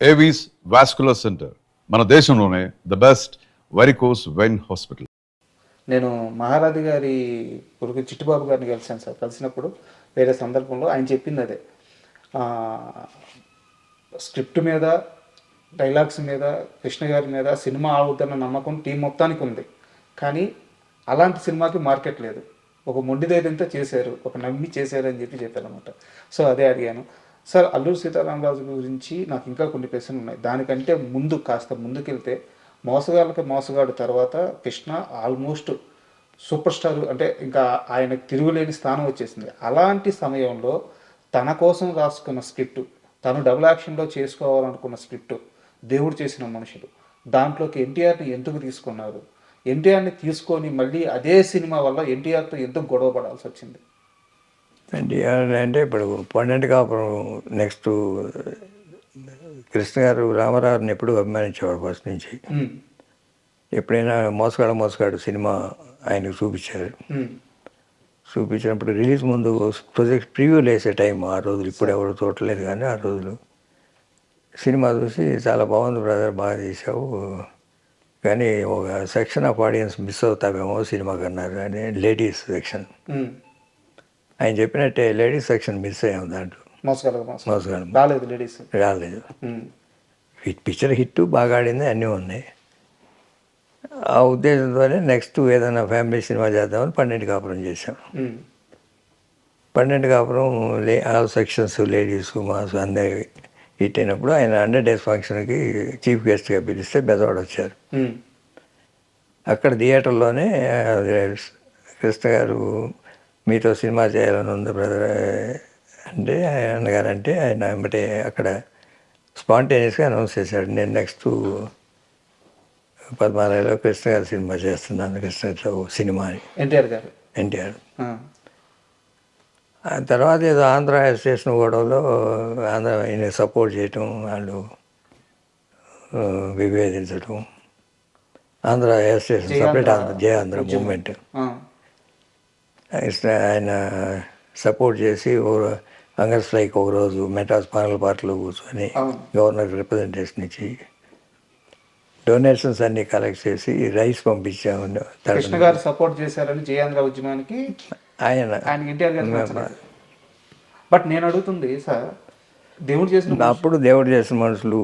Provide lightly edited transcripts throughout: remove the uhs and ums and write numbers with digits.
Avis vascular centre మన దేశంలోనే the best varicose vein hospital. నేను మహారాజు గారి కొడుకు చిట్టుబాబు గారిని కలిశాను సార్. కలిసినప్పుడు వేరే సందర్భంలో ఆయన చెప్పింది అదే, స్క్రిప్ట్ మీద, డైలాగ్స్ మీద, కృష్ణ గారి మీద సినిమా ఆవుద్దన్న నమ్మకం టీం మొత్తానికి ఉంది. కానీ అలాంటి సినిమాకి మార్కెట్ లేదు. ఒక మొండి ధైర్యంతో చేశారు, ఒక నమ్మి చేశారు అని చెప్పారనమాట. సో అదే అడిగాను సార్. అల్లూరి సీతారామరాజు గురించి నాకు ఇంకా కొన్ని ప్రశ్నలు ఉన్నాయి. దానికంటే ముందు కాస్త ముందుకెళ్తే, మోసగాళ్ళకి మోసగాడు తర్వాత కృష్ణ ఆల్మోస్ట్ సూపర్ స్టార్, అంటే ఇంకా ఆయనకు తిరుగులేని స్థానం వచ్చేసింది. అలాంటి సమయంలో తన కోసం రాసుకున్న స్క్రిప్ట్, తను డబుల్ యాక్షన్లో చేసుకోవాలనుకున్న స్క్రిప్ట్, దేవుడు చేసిన మనుషులు, దాంట్లోకి ఎన్టీఆర్ని ఎందుకు తీసుకున్నారు? ఎన్టీఆర్ని తీసుకొని మళ్ళీ అదే సినిమా వల్ల ఎన్టీఆర్తో ఎందుకు గొడవ పడాల్సి వచ్చింది? ఎన్టీఆర్ అంటే ఇప్పుడు పొన్నెంటి కాపురం నెక్స్ట్ కృష్ణ గారు రామారావుని ఎప్పుడు అభిమానించేవాడు ఫస్ట్ నుంచి. ఎప్పుడైనా మోసగాడు సినిమా ఆయనకు చూపించారు. చూపించినప్పుడు రిలీజ్ ముందు ప్రొజెక్ట్ ప్రివ్యూలు వేసే టైం ఆ రోజులు, ఇప్పుడు ఎవరు చూడలేదు కానీ ఆ రోజులు సినిమా చూసి చాలా బాగుంది బ్రదర్, బాగా చేసావు, కానీ ఒక సెక్షన్ ఆఫ్ ఆడియన్స్ మిస్ అవుతావేమో సినిమాకి అన్నారు. అని లేడీస్ సెక్షన్, ఆయన చెప్పినట్టే లేడీస్ సెక్షన్ మిస్ అయ్యాము దాంట్లో. మోసగాడు రాలేదు. పిక్చర్ హిట్ బాగా ఆడింది, అన్నీ ఉన్నాయి. ఆ ఉద్దేశంతోనే నెక్స్ట్ ఏదైనా ఫ్యామిలీ సినిమా చేద్దామని పన్నెండు కాపురం చేసాం. పన్నెండు కాపురం ఆల్ సెక్షన్స్, లేడీస్, మాస్ అందరి హిట్ అయినప్పుడు ఆయన 100 days ఫంక్షన్కి చీఫ్ గెస్ట్గా పిలిస్తే బెదవాడ వచ్చారు. అక్కడ థియేటర్లోనే కృష్ణ గారు మీతో సినిమా చేయాలని ఉంది బ్రదర్ అంటే, అన్నగారంటే ఆయన వెంబటే అక్కడ స్పాంటేనియస్గా అనౌన్స్ చేశాడు, నేను నెక్స్ట్ పద్మాలయలో కృష్ణ గారు సినిమా చేస్తున్నాను, కృష్ణతో సినిమా అని. ఎన్టీఆర్ ఆ తర్వాత ఏదో ఆంధ్ర స్టేషన్ గొడవలో ఆంధ్ర ఆయన సపోర్ట్ చేయటం, వాళ్ళు విభేదించడం, ఆంధ్ర స్టేషన్ సపరేట్ జయ ఆంధ్ర మూమెంట్ ఆయన సపోర్ట్ చేసి హంగర్ స్ట్రైక్ ఒకరోజు మెటాస్ పానల్ పార్టీలో కూర్చొని గవర్నర్ రిప్రజెంటేషన్ ఇచ్చి డొనేషన్స్ అన్ని కలెక్ట్ చేసి రైస్ పంపించాము. కృష్ణ గారు సపోర్ట్ చేశారని జయాంధ్ర ఉద్యమానికి ఆయన ఎన్టీఆర్ గారు. బట్ నేను అడుగుతుంది సార్, దేవుడు చేసిన అప్పుడు దేవుడు చేసిన మనుషులు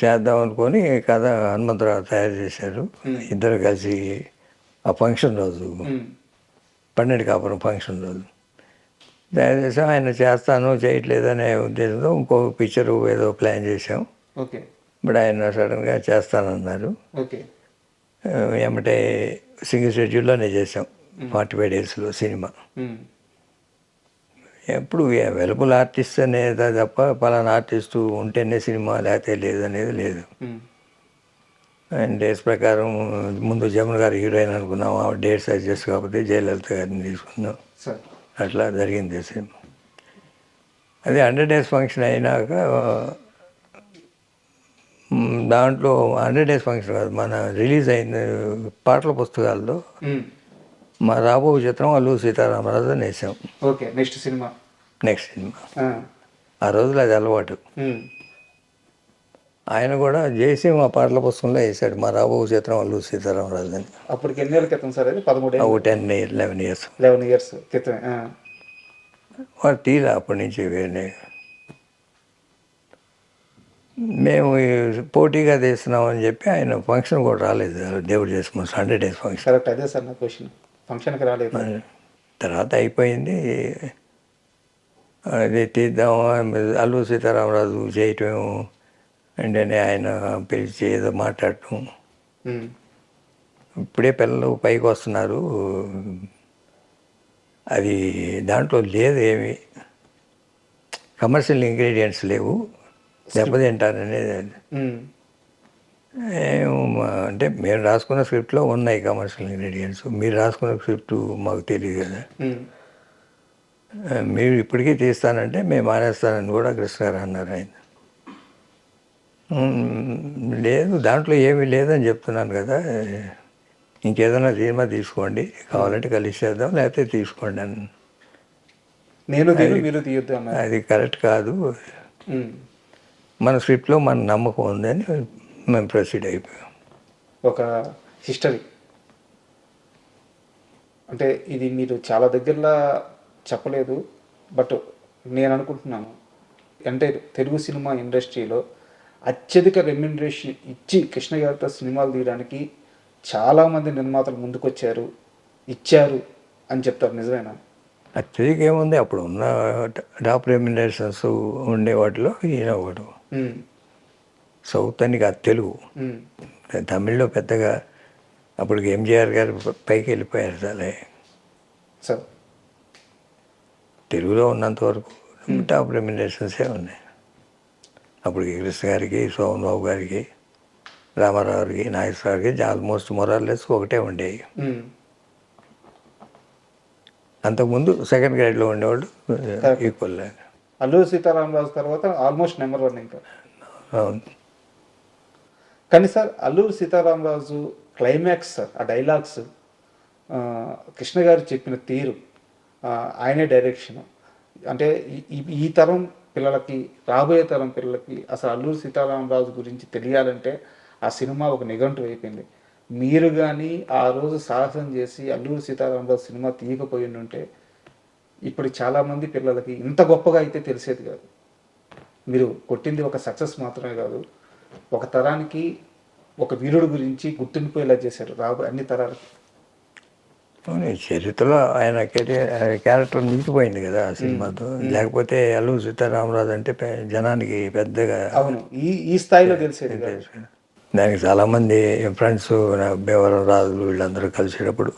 చేద్దాం అనుకొని కథ హనుమంతరావు తయారు చేశారు. ఇద్దరు కలిసి ఆ ఫంక్షన్ రోజు, పన్నెండు కాపురం ఫంక్షన్ రోజు తయారు చేసాం. ఆయన చేస్తాను చేయట్లేదు అనే ఉద్దేశంతో ఇంకో పిక్చరు ఏదో ప్లాన్ చేసాం. ఓకే. బట్ ఆయన సడన్గా చేస్తానన్నారు. ఓకే. ఏమంటే సింగిల్ షెడ్యూల్లోనే చేసాం 45 days సినిమా. ఎప్పుడు అవైలబుల్ ఆర్టిస్ట్ అనేది తప్ప పలానా ఆర్టిస్టు ఉంటేనే సినిమా లేకపోతే లేదు అనేది లేదు. ఆయన డేట్స్ ప్రకారం ముందు జమున గారు హీరోయిన్ అనుకున్నాం, ఆ డేట్స్ అడ్జస్ట్ కాకపోతే జయలలిత గారిని తీసుకున్నాం. అట్లా జరిగింది సినిమా. అదే 100 days ఫంక్షన్ అయినాక దాంట్లో 100 days ఫంక్షన్ కాదు, మన రిలీజ్ అయిన పాటల పుస్తకాల్లో మా రాబో చిత్రం అల్లూరి సీతారామరాజు అని వేసాం. ఓకే. నెక్స్ట్ సినిమా ఆ రోజులు అది అలవాటు. ఆయన కూడా చేసి మా పాటల పుస్తకంలో వేసాడు, మా రాబో చిత్రం అల్లూరి సీతారామరాజు అని. అప్పటికి ఎన్ని ఏళ్ళ క్రితం సార్? అది 11 years క్రితమే. వాడు తీరా అప్పటి నుంచి మేము పోటీగా తీస్తున్నామని చెప్పి ఆయన ఫంక్షన్ కూడా రాలేదు. దేవుడు చేసుకున్న 100 days ఫంక్షన్. కరెక్ట్, అదే సార్ నా క్వశ్చన్. ఫంక్షన్కి రాలేదు. తర్వాత అయిపోయింది, అది తీద్దాం అల్లూరి సీతారామరాజు చేయటం అంటే ఆయన పిలిచి ఏదో మాట్లాడటం. ఇప్పుడే పిల్లలు పైకి వస్తున్నారు, అది దాంట్లో లేదు, ఏమి కమర్షియల్ ఇంగ్రీడియంట్స్ లేవు, దెబ్బతింటారనేది. అంటే మేము రాసుకున్న స్క్రిప్ట్లో ఉన్నాయి కమర్షియల్ ఇంగ్రీడియంట్స్, మీరు రాసుకున్న స్క్రిప్ట్ మాకు తెలియదు కదా, మీరు ఇప్పటికీ తీస్తానంటే మేము మానేస్తానని కూడా కృష్ణ గారు అన్నారు. ఆయన లేదు దాంట్లో ఏమీ లేదని చెప్తున్నాను కదా, ఇంకేదైనా సినిమా తీసుకోండి, కావాలంటే కలిసి చేద్దాం, లేకపోతే తీసుకోండి అని. నేను మీరు తీయొద్దు అన్నారు. అది కరెక్ట్ కాదు, మన స్క్రిప్ట్లో మన నమ్మకం ఉందని మేము ప్రొసీడ్ అయిపోయాం. ఒక హిస్టరీ అంటే ఇది మీరు చాలా దగ్గరలో చెప్పలేదు, బట్ నేను అనుకుంటున్నాను అంటే తెలుగు సినిమా ఇండస్ట్రీలో అత్యధిక రెమ్యునరేషన్ ఇచ్చి కృష్ణ గారితో సినిమాలు తీయడానికి చాలామంది నిర్మాతలు ముందుకొచ్చారు, ఇచ్చారు అని చెప్తారు, నిజమేనా? అత్యధిక ఏముంది, అప్పుడు ఉన్న టాప్ రెమ్యునరేషన్స్ ఉండే వాటిలో ఈయన ఒకడు. సౌత్ అని కాదు, తెలుగు. తమిళ్లో పెద్దగా అప్పటికి ఎంజీఆర్ గారు పైకి వెళ్ళిపోయారు చాలా. సార్ తెలుగులో ఉన్నంత వరకు టాప్ రెమ్యునరేషన్సే ఉన్నాయి. అప్పటికి కృష్ణ గారికి, సోమన్ బాబు గారికి, రామారావు గారికి, నాగేశ్వర గారికి ఆల్మోస్ట్ మొరార్లెస్ ఒకటే ఉండేవి. అంతకుముందు సెకండ్ గ్రేడ్లో ఉండేవాళ్ళు ఈక్వల్. అల్లూరి సీతారామరాజు తర్వాత ఆల్మోస్ట్ నెంబర్ 1 ఇంకా. అవును. కానీ sir Alluri Sitaramaraju climax sir, ఆ డైలాగ్స్, కృష్ణ గారు చెప్పిన తీరు, ఆయనే డైరెక్షన్, అంటే ఈ తరం పిల్లలకి, రాబోయే తరం పిల్లలకి అసలు అల్లూరి సీతారామరాజు గురించి తెలియాలంటే ఆ సినిమా ఒక నిఘంటు అయిపోయింది. మీరు కానీ ఆ రోజు సాహసం చేసి అల్లూరి సీతారామరాజు సినిమా తీయకపోయి ఉంటే ఇప్పుడు చాలామంది పిల్లలకి ఇంత గొప్పగా అయితే తెలిసేది కాదు. మీరు కొట్టింది ఒక సక్సెస్ మాత్రమే కాదు, ఒక తరానికి ఒక వీరుడు గురించి గుర్తుండిపోయేలా చేశారు అన్ని తరాలకి. చరిత్రలో ఆయన క్యారెక్టర్ నిలిచిపోయింది కదా ఆ సినిమాతో. లేకపోతే అల్లూరి సీతారామరాజు అంటే జనానికి పెద్దగా అవును ఈ స్థాయిలో తెలిసేది కాదు. దానికి చాలామంది ఫ్రెండ్స్, భీమవరం రాజులు వీళ్ళందరూ కలిసేటప్పుడు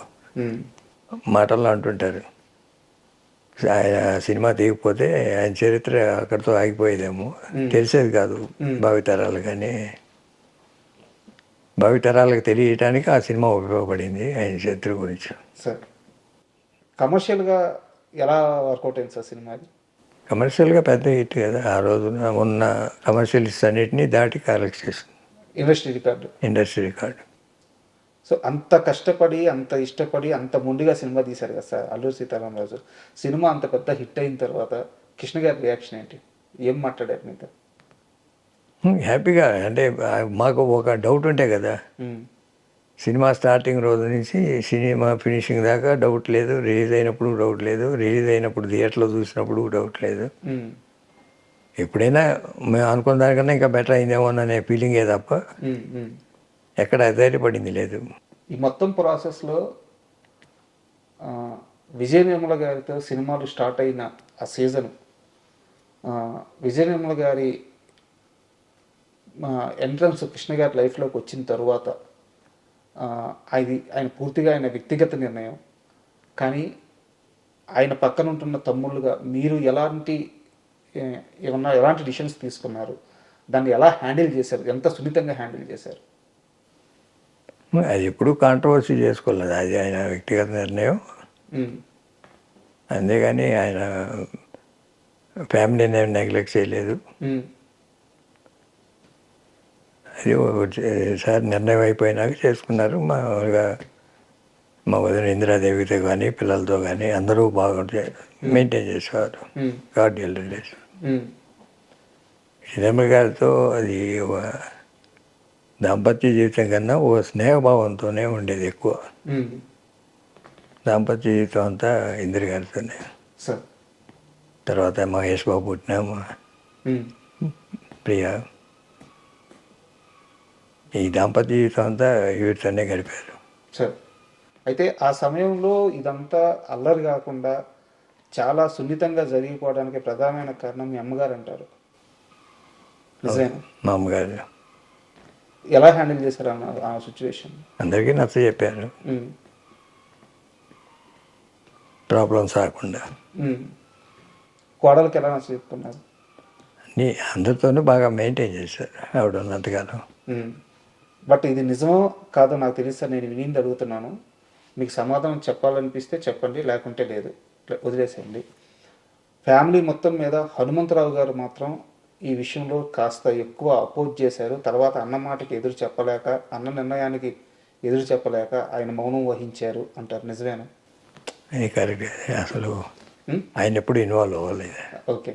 మాటల్లో అంటుంటారు, ఆయన సినిమా తీయకపోతే ఆయన చరిత్ర అక్కడితో ఆగిపోయేదేమో, తెలిసేది కాదు భావితరాలు. కానీ భావితరాలకు తెలియటానికి ఆ సినిమా ఉపయోగపడింది ఆయన చరిత్ర గురించి. సార్ కమర్షియల్గా ఎలా వర్కౌట్ అయింది సార్ సినిమా? కమర్షియల్గా పెద్ద హిట్ కదా ఆ రోజున. ఉన్న కమర్షియల్స్ అన్నిటినీ దాటి కలెక్ట్ చేసింది ఇండస్ట్రీ రికార్డు. సో అంత కష్టపడి, అంత ఇష్టపడి, అంత ముందుగా సినిమా తీశారు కదా సార్ అల్లూరి సీతారామరాజు. సినిమా అంత పెద్ద హిట్ అయిన తర్వాత కృష్ణ గారి రియాక్షన్ ఏంటి? ఏం మాట్లాడారు మీతో? హ్యాపీగా, అంటే మాకు ఒక డౌట్ ఉంటే కదా, సినిమా స్టార్టింగ్ రోజు నుంచి సినిమా ఫినిషింగ్ దాకా డౌట్ లేదు. రిలీజ్ అయినప్పుడు డౌట్ లేదు, రిలీజ్ అయినప్పుడు థియేటర్లో చూసినప్పుడు డౌట్ లేదు. ఎప్పుడైనా మేము అనుకున్న దానికన్నా ఇంకా బెటర్ అయిందేమో అనే ఫీలింగే తప్ప ఎక్కడ ధైర్యపడింది లేదు. ఈ మొత్తం ప్రాసెస్లో విజయ నిర్మల గారితో సినిమాలు స్టార్ట్ అయిన ఆ సీజన్, విజయ నిర్మల గారి ఎంట్రన్స్ కృష్ణ గారి లైఫ్లోకి వచ్చిన తర్వాత ఆయన పూర్తిగా ఆయన వ్యక్తిగత నిర్ణయం. కానీ ఆయన పక్కన ఉంటున్న తమ్ముళ్ళుగా మీరు ఎలాంటి డిసిషన్స్ తీసుకున్నారు? దాన్ని ఎలా హ్యాండిల్ చేశారు? ఎంత సున్నితంగా హ్యాండిల్ చేశారు? అది ఎప్పుడు కాంట్రవర్సీ చేసుకోలేదు, అది ఆయన వ్యక్తిగత నిర్ణయం. అంతేగాని ఆయన ఫ్యామిలీని ఏమి నెగ్లెక్ట్ చేయలేదు. అది సార్ నిర్ణయం అయిపోయినాక చేసుకున్నారు. మామూలుగా మా వదిన ఇందిరాదేవితో కానీ పిల్లలతో కానీ అందరూ బాగుంటే మెయింటైన్ చేసేవారు కార్డియల్ రిలేషన్. సినిమా గారితో అది దాంపత్య జీవితం కన్నా ఓ స్నేహభావంతోనే ఉండేది ఎక్కువ. దాంపత్య జీవితం అంతా ఇందిర గారితోనే. తర్వాత మహేష్ బాబు పుట్టినాము, ప్రియా, ఈ దాంపత్య జీవితం అంతా వీటితోనే గడిపారు. సార్ అయితే ఆ సమయంలో ఇదంతా అల్లరి కాకుండా చాలా సున్నితంగా జరిగిపోవడానికి ప్రధానమైన కారణం మీ అమ్మగారు అంటారు, నిజమేనా? మా అమ్మగారు ఎలా హ్యాండిల్ చేశారు ఆ సిచ్యువేషన్? అందరికీ నచ్చ చెప్పారు, ప్రాబ్లమ్స్ రాకుండా. కోడలకి ఎలా నచ్చ చెప్తున్నారు? అందరితోనూ బాగా మెయింటైన్ చేశారు ఆవిడ ఉన్నంతకాలం. బట్ ఇది నిజమో కాదో నాకు తెలియదు సార్, నేను వినింది అడుగుతున్నాను. మీకు సమాధానం చెప్పాలనిపిస్తే చెప్పండి, లేకుంటే లేదు, వదిలేసేయండి. ఫ్యామిలీ మొత్తం మీద హనుమంతరావు గారు మాత్రం ఈ విషయంలో కాస్త ఎక్కువ అపోజ్ చేశారు. తర్వాత అన్న మాటకి ఎదురు చెప్పలేక, అన్న నిర్ణయానికి ఎదురు చెప్పలేక ఆయన మౌనం వహించారు అంటారు, నిజమేనా? కరెక్ట్. అసలు ఆయన ఎప్పుడు ఇన్వాల్వ్ అవ్వలేదు. ఓకే.